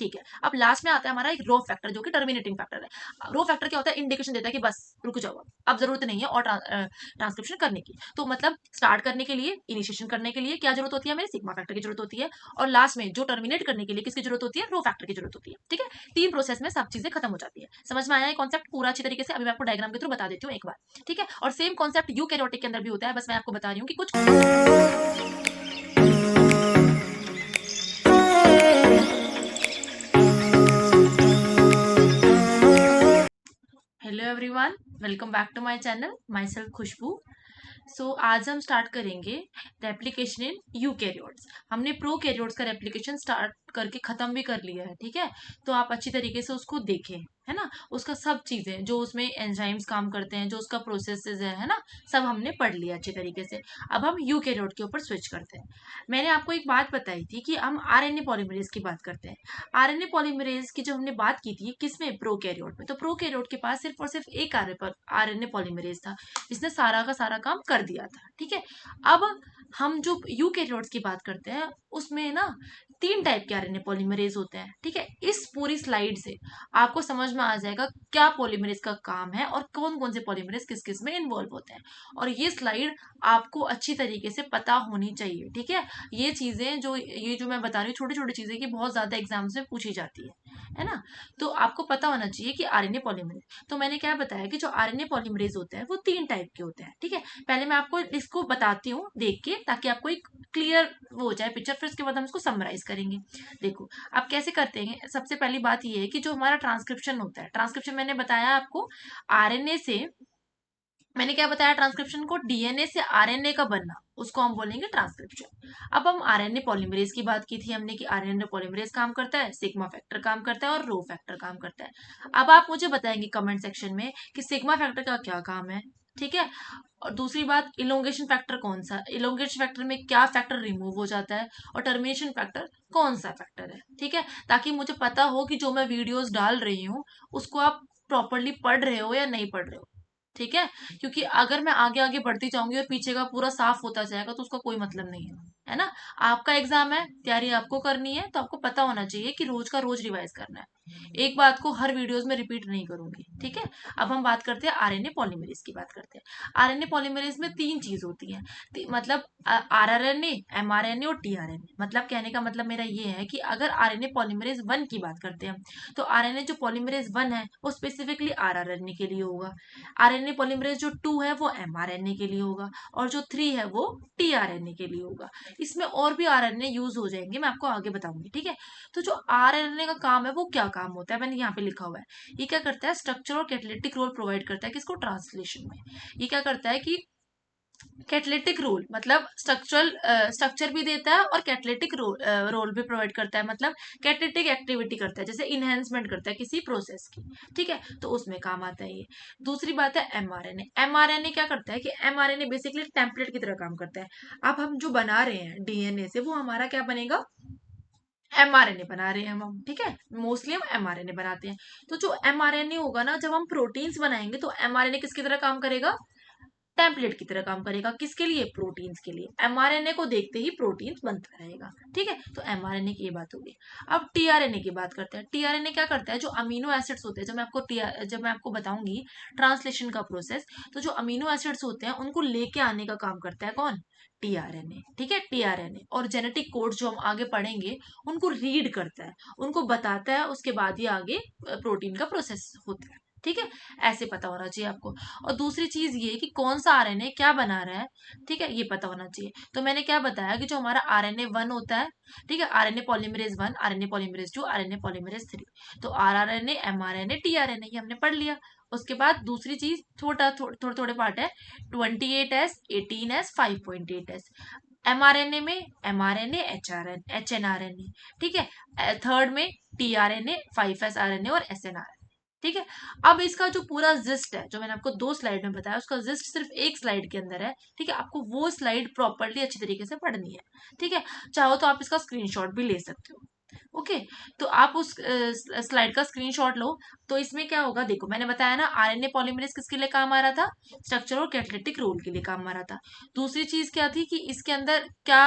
ठीक है। अब लास्ट में आता है हमारा एक रो फैक्टर जो कि टर्मिनेटिंग फैक्टर है। रो फैक्टर क्या होता है, इंडिकेशन देता है कि बस रुक जाओ, अब जरूरत नहीं है और ट्रांसक्रिप्शन करने की। तो मतलब स्टार्ट करने के लिए, इनिशिएशन करने के लिए क्या जरूरत होती है, हमें सिग्मा फैक्टर की जरूरत होती है, और लास्ट में जो टर्मिनेट करने के लिए किसकी जरूरत होती है, रो फैक्टर की जरूरत होती है। ठीक है, 3 प्रोसेस में सब चीजें खत्म हो जाती है। समझ में आया ये कॉन्सेप्ट पूरा अच्छी तरीके से? अभी मैं आपको डायग्राम के थ्रू बता देती हूँ एक बार। ठीक है, और सेम कॉन्सेप्ट यूकैरियोटिक के अंदर भी होता है, बस मैं आपको बता रही हूँ कि कुछ। Hello everyone, welcome back to my channel, myself Khushboo. So आज हम स्टार्ट करेंगे रेप्लिकेशन इन यूकैरियोट्स। हमने प्रोकैरियोट्स का रेप्लिकेशन स्टार्ट करके खत्म भी कर लिया है। ठीक है, तो आप अच्छी तरीके से उसको देखें, है ना। उसका सब चीजें जो उसमें एंजाइम्स काम करते हैं, जो उसका प्रोसेसेस है ना, सब हमने पढ़ लिया अच्छी तरीके से। अब हम यूकैरियोट के ऊपर स्विच करते हैं। मैंने आपको एक बात बताई थी कि हम आरएनए पॉलीमरेज की बात करते हैं। आरएनए पॉलीमरेज की जो हमने बात की थी किसमें, प्रोकैरियोट में। तो प्रोकैरियोट के पास सिर्फ और सिर्फ एक आरएनए पॉलीमरेज था जिसने सारा का सारा काम कर दिया था। ठीक है, अब हम जो यूकैरियोट्स की बात करते हैं उसमें ना 3 टाइप के आरएनए पॉलीमरेज होते हैं। ठीक है, इस पूरी स्लाइड से आपको समझ में आ जाएगा क्या पॉलीमरेज का काम है और कौन कौन से पॉलीमरेज किस किस में इन्वॉल्व होते हैं। और ये स्लाइड आपको अच्छी तरीके से पता होनी चाहिए। ठीक है, ये चीजें जो मैं बता रही हूँ, छोटी छोटी चीजें की बहुत ज्यादा एग्जाम्स में पूछी जाती है ना। तो आपको पता होना चाहिए कि आरएनए पॉलीमरेज, तो मैंने क्या बताया कि जो आरएनए पॉलीमरेज होते हैं वो 3 टाइप के होते हैं। ठीक है, पहले मैं आपको इसको बताती हूँ देख के, ताकि आपको एक क्लियर वो हो जाए पिक्चर, फिर उसके बाद हम इसको समराइज करेंगे। देखो आप कैसे करते हैं। सबसे पहली बात ये है कि जो हमारा ट्रांसक्रिप्शन होता है, ट्रांसक्रिप्शन मैंने बताया आपको आरएनए से, मैंने क्या बताया, ट्रांसक्रिप्शन को डीएनए से आरएनए का बनना, उसको हम बोलेंगे ट्रांसक्रिप्शन। अब हम आरएनए पॉलीमरेज की बात की थी हमने कि आरएनए पॉलीमरेज काम करता है, सिग्मा फैक्टर काम करता है और रो फैक्टर काम करता है। अब आप मुझे बताएंगे कमेंट सेक्शन में कि सिग्मा फैक्टर का क्या काम है। ठीक है, और दूसरी बात, इलोंगेशन फैक्टर कौन सा, इलोंगेशन फैक्टर में क्या फैक्टर रिमूव हो जाता है, और टर्मिनेशन फैक्टर कौन सा फैक्टर है। ठीक है, ताकि मुझे पता हो कि जो मैं वीडियोस डाल रही हूँ उसको आप प्रॉपरली पढ़ रहे हो या नहीं पढ़ रहे हो। ठीक है, क्योंकि अगर मैं आगे आगे बढ़ती जाऊंगी और पीछे का पूरा साफ होता जाएगा तो उसका कोई मतलब नहीं है ना। आपका एग्जाम है, तैयारी आपको करनी है, तो आपको पता होना चाहिए कि रोज का रोज रिवाइज करना है। एक बात को हर वीडियोस में रिपीट नहीं करूंगी। ठीक है, अब हम बात करते हैं आरएनए पॉलीमरेज की बात करते हैं। आरएनए पॉलीमरेज में 3 चीज होती हैं, मतलब आरआरएनए, एमआरएनए और टीआरएनए। मतलब कहने का मतलब मेरा ये है कि अगर आरएनए पॉलीमरेज 1 की बात करते हैं तो आरएनए जो पॉलीमरेज 1 है वो स्पेसिफिकली आरआरएनए के लिए होगा। आरएनए पॉलीमरेज जो 2 है वो एमआरएनए के लिए होगा, और जो 3 है वो टीआरएनए के लिए होगा। इसमें और भी आरएनए यूज हो जाएंगे, मैं आपको आगे बताऊंगी। ठीक है, तो जो आरएनए का काम है वो क्या काम होता है, मैंने यहाँ पे लिखा हुआ है। ये क्या करता है, स्ट्रक्चर और कैटालिटिक रोल प्रोवाइड करता है किसको, ट्रांसलेशन में। ये क्या करता है कि कैटलिटिक रोल मतलब स्ट्रक्चर भी देता है और कैटलिटिक रोल भी प्रोवाइड करता है, मतलब कैटलिटिक एक्टिविटी करता है, जैसे इनहेंसमेंट करता है किसी प्रोसेस की। ठीक है, तो उसमें काम आता है ये। दूसरी बात है एमआरएनए। एमआरएनए क्या करता है कि एमआरएनए बेसिकली टेम्पलेट की तरह काम करता है। अब हम जो बना रहे हैं डीएनए से, वो हमारा क्या बनेगा, एमआरएनए बना रहे हैं हम। ठीक है, मोस्टली हम एमआरएनए बनाते हैं। तो जो एमआरएनए होगा ना, जब हम प्रोटीन्स बनाएंगे तो एमआरएनए किसकी तरह काम करेगा, टेम्पलेट की तरह काम करेगा। किसके लिए, प्रोटीन्स के लिए। एमआरएनए को देखते ही प्रोटीन्स बनता रहेगा। ठीक है, तो एमआरएनए की ये बात होगी। अब टीआरएनए की बात करते हैं। टीआरएनए क्या करता है, जो अमीनो एसिड्स होते हैं, जब मैं आपको बताऊंगी ट्रांसलेशन का प्रोसेस, तो जो अमीनो एसिड्स होते हैं उनको लेके आने का काम करता है कौन, टीआरएनए। ठीक है, टीआरएनए और जेनेटिक कोड जो हम आगे पढ़ेंगे उनको रीड करता है, उनको बताता है, उसके बाद ही आगे प्रोटीन का प्रोसेस होता है। ठीक है, ऐसे पता होना चाहिए आपको। और दूसरी चीज ये कि कौन सा आरएनए क्या बना रहा है, ठीक है, ये पता होना चाहिए। तो मैंने क्या बताया कि जो हमारा आरएनए 1 होता है, ठीक है, RNA polymerase 1, RNA polymerase 2, RNA polymerase 3, तो आरआरएनए, एमआरएनए, टीआरएनए, ये हमने पढ़ लिया। उसके बाद दूसरी चीज, थोड़े थोड़े पार्ट है, 28S, 18S, 5.8S। एमआरएनए में एमआरएनए, एचएनआरएनए। ठीक है, थर्ड में टीआरएनए, 5S आरएनए और एसएनआरएनए। ठीक है, अब इसका जो पूरा जिस्ट है, जो मैंने आपको 2 स्लाइड में बताया, उसका जिस्ट सिर्फ एक स्लाइड के अंदर है। ठीक है, आपको वो स्लाइड प्रॉपरली अच्छी तरीके से पढ़नी है। ठीक है, चाहो तो आप इसका स्क्रीनशॉट भी ले सकते हो। ओके। तो आप उस स्लाइड का स्क्रीनशॉट लो। तो इसमें क्या होगा, देखो मैंने बताया ना, आरएनए पॉलीमरेज किसके लिए काम आ रहा था, स्ट्रक्चर और कैटालिटिक रोल के लिए काम आ रहा था। दूसरी चीज क्या थी कि इसके अंदर क्या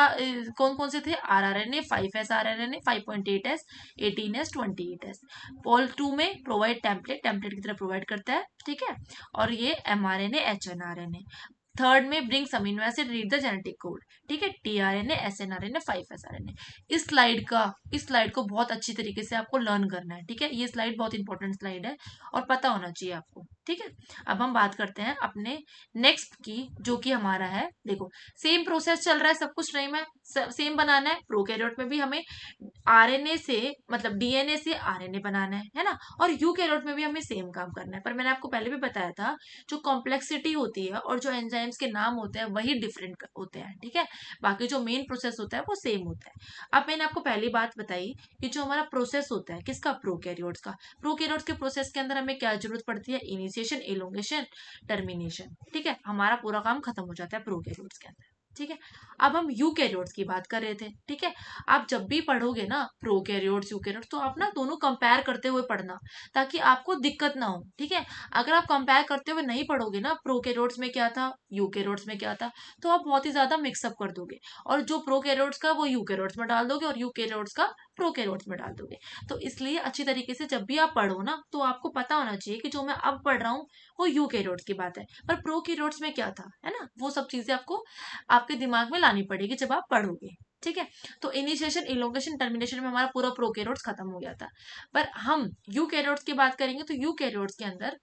कौन कौन से थे, rRNA 5s, rRNA 5.8s, 18s, 28s। Paul 2 में प्रोवाइड टेम्पलेट, टेम्पलेट की तरह प्रोवाइड करता है, ठीक है। और ये एमआरएनए, एचएनआरएनए। थर्ड में brings amino acid, read the genetic code, ठीक है, टीआरएनए, एसएनआरएनए, 5s आरएनए। इस स्लाइड को बहुत अच्छी तरीके से आपको लर्न करना है, ठीक है। ये स्लाइड बहुत इंपॉर्टेंट स्लाइड है और पता होना चाहिए आपको, ठीक है। अब हम बात करते हैं अपने नेक्स्ट की, जो कि हमारा है, देखो सेम प्रोसेस चल रहा है, सब कुछ सेम है, सेम बनाना है। प्रोकैरियोट में भी हमें आरएनए से, मतलब डीएनए से आरएनए बनाना है ना। और यूकैरियोट में भी हमें सेम काम करना है। पर मैंने आपको पहले भी बताया था, जो कॉम्प्लेक्सिटी होती है और जो एंजाइम्स के नाम होते हैं वही डिफरेंट होते हैं, ठीक है। बाकी जो मेन प्रोसेस होता है वो सेम होता है। अब मैंने आपको पहली बात बताई कि जो हमारा प्रोसेस होता है किसका, प्रोकैरियोट्स का। प्रोकैरियोट्स के प्रोसेस के अंदर हमें क्या जरूरत पड़ती है, इनिशिएशन, इलोंगेशन, टर्मिनेशन, ठीक है। हमारा पूरा काम खत्म हो जाता है प्रोकैरियोट्स के अंदर, ठीक है। अब हम यूकैरियोट्स की बात कर रहे थे, ठीक है। आप जब भी पढ़ोगे ना प्रोकैरियोट्स यूकैरियोट्स, तो आप ना दोनों कंपेयर करते हुए पढ़ना, ताकि आपको दिक्कत ना हो, ठीक है। अगर आप कंपेयर करते हुए नहीं पढ़ोगे ना, प्रोकैरियोट्स में क्या था, यूकैरियोट्स में क्या था, तो आप बहुत ही ज्यादा मिक्सअप कर दोगे, और जो प्रोकैरियोट्स का वो यूकैरियोट्स में डाल दोगे और यूकैरियोट्स का प्रोकैरियोट्स में डाल दोगे। तो इसलिए अच्छी तरीके से जब भी आप पढ़ो ना, तो आपको पता होना चाहिए कि जो मैं अब पढ़ रहा हूँ वो यूकैरियोट्स की बात है, पर प्रोकैरियोट्स में क्या था, है ना। वो सब चीजें आपको आपके दिमाग में लानी पड़ेगी जब आप पढ़ोगे, ठीक है। तो इनिशिएशन, इलोंगेशन, टर्मिनेशन में हमारा पूरा प्रोकैरियोट्स खत्म हो गया था। पर हम यूकैरियोट्स की बात करेंगे तो यूकैरियोट्स के अंदर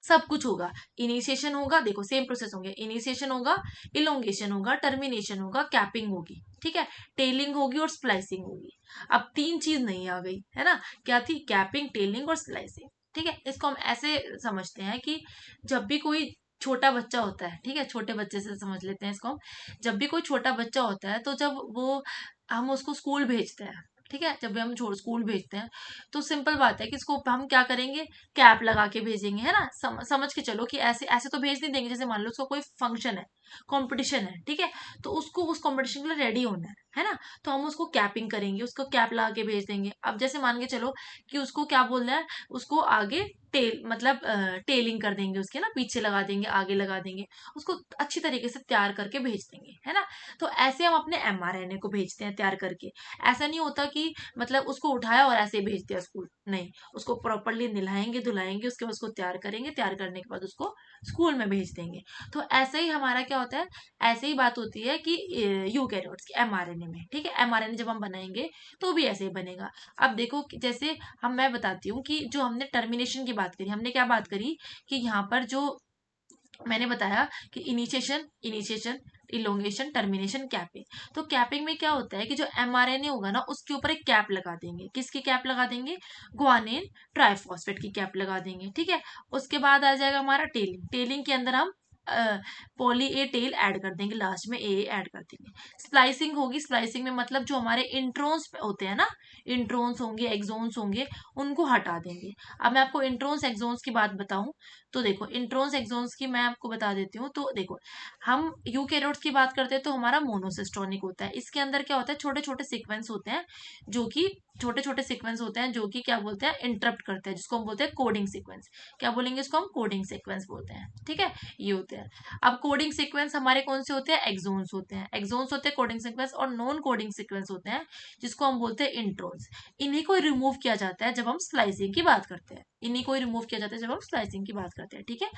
सब कुछ होगा। इनिशिएशन होगा, देखो सेम प्रोसेस होंगे, इनिशिएशन होगा, इलोंगेशन होगा, टर्मिनेशन होगा, कैपिंग होगी, ठीक है, टेलिंग होगी और स्प्लाइसिंग होगी। अब तीन चीज नहीं आ गई, है ना। क्या थी, कैपिंग, टेलिंग और स्प्लाइसिंग, ठीक है। इसको हम ऐसे समझते हैं कि जब भी कोई छोटा बच्चा होता है, ठीक है, छोटे बच्चे से समझ लेते हैं इसको हम। जब भी कोई छोटा बच्चा होता है, तो जब वो, हम उसको स्कूल भेजते हैं, ठीक है, जब भी हम स्कूल भेजते हैं, तो सिंपल बात है कि इसको हम क्या करेंगे, कैप लगा के भेजेंगे, है ना। समझ के चलो कि ऐसे ऐसे तो भेज नहीं देंगे, जैसे मान लो उसको कोई फंक्शन है, कंपटीशन है, ठीक है, तो उसको उस कंपटीशन के लिए रेडी होना है ना। तो हम उसको कैपिंग करेंगे, उसको कैप लगा के भेज देंगे। अब जैसे मान के चलो कि उसको क्या बोलना है, उसको आगे टेल, मतलब टेलिंग कर देंगे उसके ना, पीछे लगा देंगे, आगे लगा देंगे, उसको अच्छी तरीके से तैयार करके भेज देंगे, है ना। तो ऐसे हम अपने एमआरएनए को भेजते हैं तैयार करके। ऐसा नहीं होता कि मतलब उसको उठाया और ऐसे ही भेज दिया स्कूल, नहीं, उसको प्रॉपरली नहलाएंगे, धुलाएंगे, उसके बाद उसको तैयार करेंगे, तैयार करने के बाद उसको स्कूल में भेज देंगे। तो ऐसे ही हमारा क्या होता है, ऐसे ही बात होती है कि यूकैरियोट्स की एमआरएनए में, ठीक है। एमआरएनए जब हम बनाएंगे तो भी ऐसे ही बनेगा। अब देखो कि जैसे मैं बताती हूँ कि जो हमने टर्मिनेशन की बात करी, हमने क्या बात करी कि यहाँ पर जो मैंने बताया कि इनिशिएशन, इलोंगेशन, टर्मिनेशन, कैपिंग। तो कैपिंग में क्या होता है कि जो एमआरएनए होगा ना, उसके ऊपर एक कैप लगा देंगे। किसकी कैप लगा देंगे, ग्वानिन ट्राइफॉस्फेट की कैप लगा देंगे, ठीक है। उसके बाद आ जाएगा हमारा टेलिंग। टेलिंग के अंदर हम पॉली ए टेल ऐड कर देंगे, लास्ट में ए ऐड कर देंगे। स्प्लाइसिंग होगी, स्प्लाइसिंग में मतलब जो हमारे इंट्रोन्स होते हैं ना, इंट्रोन्स होंगे, एक्सोन्स होंगे, उनको हटा देंगे। अब मैं आपको इंट्रोन्स एक्सोन्स की बात बताऊं, तो देखो इंट्रोन्स एक्सोन्स की मैं आपको बता देती हूँ। तो देखो, हम यूकैरियोट्स की बात करते हैं तो हमारा मोनोसिस्टोनिक होता है। इसके अंदर क्या होता है, छोटे छोटे सीक्वेंस होते हैं, जो कि छोटे छोटे सीक्वेंस होते हैं, जो कि क्या बोलते हैं, इंटरप्ट करते हैं, जिसको हम बोलते हैं कोडिंग सीक्वेंस। क्या बोलेंगे इसको, हम कोडिंग सीक्वेंस बोलते हैं, ठीक है। ये होते हैं। अब कोडिंग सीक्वेंस हमारे कौन से होते हैं, एक्सोन्स होते हैं, एक्सोन्स होते हैं कोडिंग सीक्वेंस, और नॉन कोडिंग सीक्वेंस होते हैं, जिसको हम बोलते हैं इंट्रोन्स। इन्हीं को रिमूव किया जाता है जब हम स्लाइसिंग की बात करते हैं, इन्हीं को रिमूव किया जाता है जब हम स्लाइसिंग की बात करते हैं, ठीक है।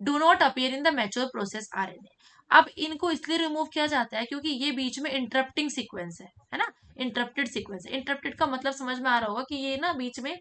Do not appear in the mature process RNA. अब इनको इसलिए रिमूव किया जाता है क्योंकि ये बीच में इंटरप्टिंग सीक्वेंस है ना। इंटरप्टेड सीक्वेंस, इंटरप्टेड का मतलब समझ में आ रहा होगा कि ये ना बीच में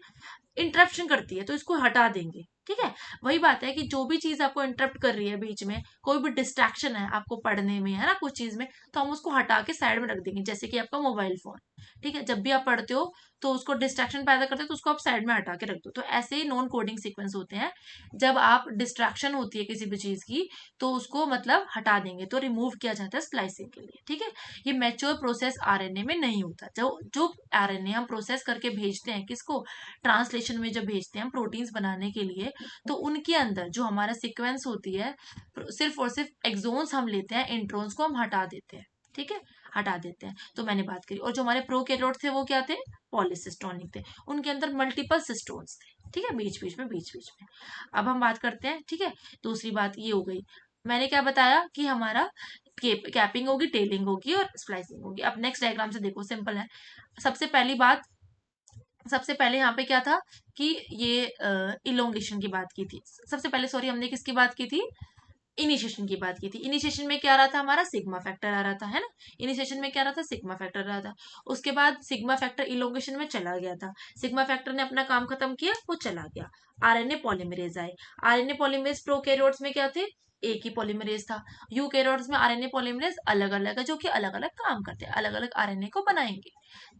इंटरप्शन करती है, तो इसको हटा देंगे, ठीक है। वही बात है कि जो भी चीज आपको इंटरप्ट कर रही है बीच में, कोई भी डिस्ट्रैक्शन है आपको पढ़ने में, है ना, कुछ चीज में, तो हम उसको हटा के साइड में रख देंगे। जैसे कि आपका मोबाइल फोन, ठीक है, जब भी आप पढ़ते हो तो उसको डिस्ट्रैक्शन पैदा करते हो, तो उसको आप साइड में हटा के रख दो। तो ऐसे ही नॉन कोडिंग सीक्वेंस होते हैं, जब आप डिस्ट्रैक्शन होती है किसी भी चीज की, तो उसको मतलब हटा देंगे, तो रिमूव किया जाता है स्प्लाइसिंग के लिए, ठीक है। ये मैच्योर प्रोसेस आरएनए में नहीं होता। जो जो आरएनए हम प्रोसेस करके भेजते हैं किसको, ट्रांसलेशन में जब भेजते हैं हम प्रोटीन्स बनाने के लिए, तो उनके अंदर जो हमारा सीक्वेंस होती है, सिर्फ और सिर्फ एक्सोन्स हम लेते हैं, इंट्रोन्स को हम हटा देते हैं, ठीक है, हटा देते हैं। तो मैंने बात करी, और जो हमारे प्रोकैरियोट्स थे वो क्या थे, पॉलीसिस्टोनिक थे, उनके अंदर मल्टीपल सिस्टोन्स थे, ठीक है, बीच बीच में। अब हम बात करते हैं, ठीक है, दूसरी बात ये हो गई। मैंने क्या बताया कि हमारा कैपिंग होगी, टेलिंग होगी और स्प्लाइसिंग होगी। अब नेक्स्ट डायग्राम से देखो, सिंपल है। सबसे पहली बात, सबसे पहले यहाँ पे क्या था कि ये इलोंगेशन की बात की थी। सबसे पहले सॉरी, हमने किसकी बात की थी, इनिशिएशन की बात की थी। इनिशिएशन में क्या आ रहा था, हमारा सिग्मा फैक्टर आ रहा था, है ना। इनिशिएशन में क्या आ रहा था, सिग्मा फैक्टर आ रहा था। उसके बाद सिग्मा फैक्टर इलोंगेशन में चला गया था, सिग्मा फैक्टर ने अपना काम खत्म किया, वो चला गया। आरएनए पॉलीमरेज आए। आरएनए पॉलीमरेज प्रोकैरियोट्स में क्या थे, एक ही पॉलीमरेज था। यूकैरियोट्स में आरएनए पॉलीमरेज अलग अलग है, जो कि अलग अलग काम करते हैं, अलग अलग आरएनए को बनाएंगे,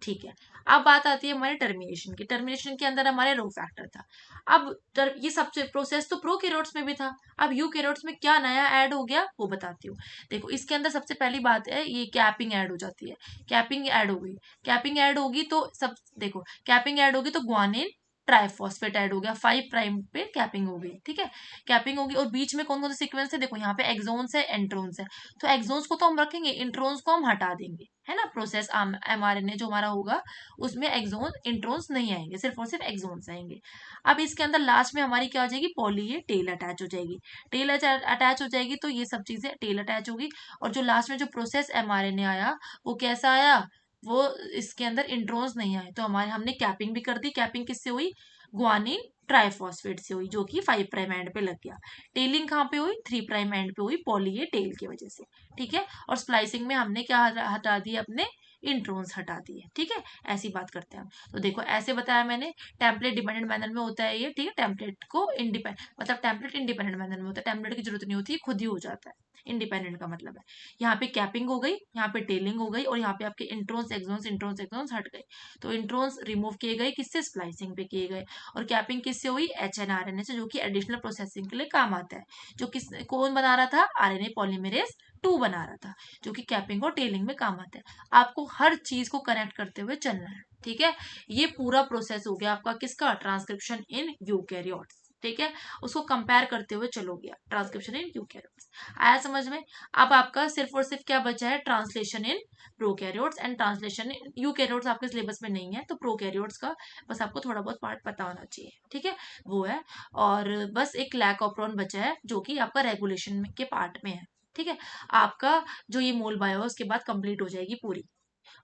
ठीक है। अब बात आती है हमारे टर्मिनेशन की। टर्मिनेशन के अंदर हमारे रो फैक्टर था। अब ये सब प्रोसेस तो प्रोकैरियोट्स में भी था, अब यूकैरियोट्स में क्या नया ऐड हो गया वो बताती हूँ। देखो, इसके अंदर सबसे पहली बात है, ये कैपिंग ऐड हो जाती है। कैपिंग ऐड हो गई, कैपिंग ऐड होगी तो सब देखो, कैपिंग ऐड होगी तो ग्वानिन ट्राइफॉस्फेट ऐड हो गया, 5 प्राइम पे कैपिंग हो गई, ठीक है। कैपिंग होगी, और बीच में कौन कौन से सीक्वेंस है, देखो यहाँ पे एक्सोन्स है, एंट्रोन्स है। तो एक्सोन्स को तो हम रखेंगे, इंट्रोन्स को हम हटा देंगे, है ना। प्रोसेस एमआरएनए जो हमारा होगा उसमें एक्सोन इंट्रोन्स नहीं आएंगे, सिर्फ और सिर्फ एक्सोन्स आएंगे। अब इसके अंदर लास्ट में हमारी क्या हो जाएगी, पॉली ये टेल अटैच हो जाएगी। टेल अटैच हो जाएगी तो ये सब चीजें टेल अटैच होगी। और जो लास्ट में जो प्रोसेस एमआरएनए आया वो कैसा आया, वो इसके अंदर इंट्रोन्स नहीं आए, तो हमारे हमने कैपिंग भी कर दी। कैपिंग किससे हुई, गुआनिन ट्राइफॉस्फेट से हुई, जो कि 5 प्राइम एंड पे लग गया। टेलिंग कहाँ पे हुई, 3 प्राइम एंड पे हुई, पॉली ये टेल की वजह से, ठीक है। और स्प्लाइसिंग में हमने क्या हटा दिए, अपने इंट्रोन्स हटा दिए, ठीक है। ऐसी बात करते हैं हम। तो देखो, ऐसे बताया मैंने, टेम्पलेट डिपेंडेंट मैनर में होता है ये, ठीक है। टेम्पलेट को इंडिपेंडेंट, मतलब टेम्पलेट इंडिपेंडेंट मैनर में होता है, टेम्पलेट की जरूरत नहीं होती, खुद ही हो जाता है। इंडिपेंडेंट का मतलब है, यहाँ पे कैपिंग हो गई, यहाँ पे टेलिंग हो गई, और यहाँ पे आपके इंट्रोन्स हट गए। तो इंट्रोन्स रिमूव किए गए, किससे, स्प्लाइसिंग पे किए गए। और कैपिंग किससे हुई, एचएनआरएनए से, जो कि एडिशनल प्रोसेसिंग के लिए काम आता है। जो किस कौन बना रहा था, आरएनए पॉलीमरेज 2 बना रहा था, जो कि कैपिंग और टेलिंग में काम आता है। आपको हर चीज को कनेक्ट करते हुए चलना है, ठीक है। ये पूरा प्रोसेस हो गया आपका किसका, ट्रांसक्रिप्शन इन यूकैरियोट्स, ठीक है। उसको कंपेयर करते हुए चलोगे, ट्रांसक्रिप्शन इन यूकैरियोट्स आया समझ में। अब आपका सिर्फ और सिर्फ क्या बचा है, translation in prokaryotes and translation in eukaryotes आपके सिलेबस में नहीं है, तो प्रोकैरियोट्स का बस आपको थोड़ा बहुत पार्ट पता होना चाहिए, ठीक है, वो है। और बस एक लैक ऑप्रोन बचा है, जो कि आपका रेगुलेशन के पार्ट में है, ठीक है। आपका जो ये मोल बायो उसके बाद कंप्लीट हो जाएगी पूरी।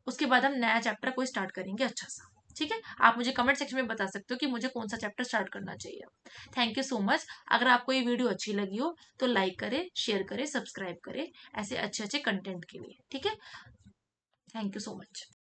उसके बाद हम नया चैप्टर कोई स्टार्ट करेंगे अच्छा सा, ठीक है। आप मुझे कमेंट सेक्शन में बता सकते हो कि मुझे कौन सा चैप्टर स्टार्ट करना चाहिए। Thank you so much. अगर आपको ये वीडियो अच्छी लगी हो तो लाइक करें, शेयर करें, सब्सक्राइब करें, ऐसे अच्छे अच्छे कंटेंट के लिए, ठीक है। Thank you so much.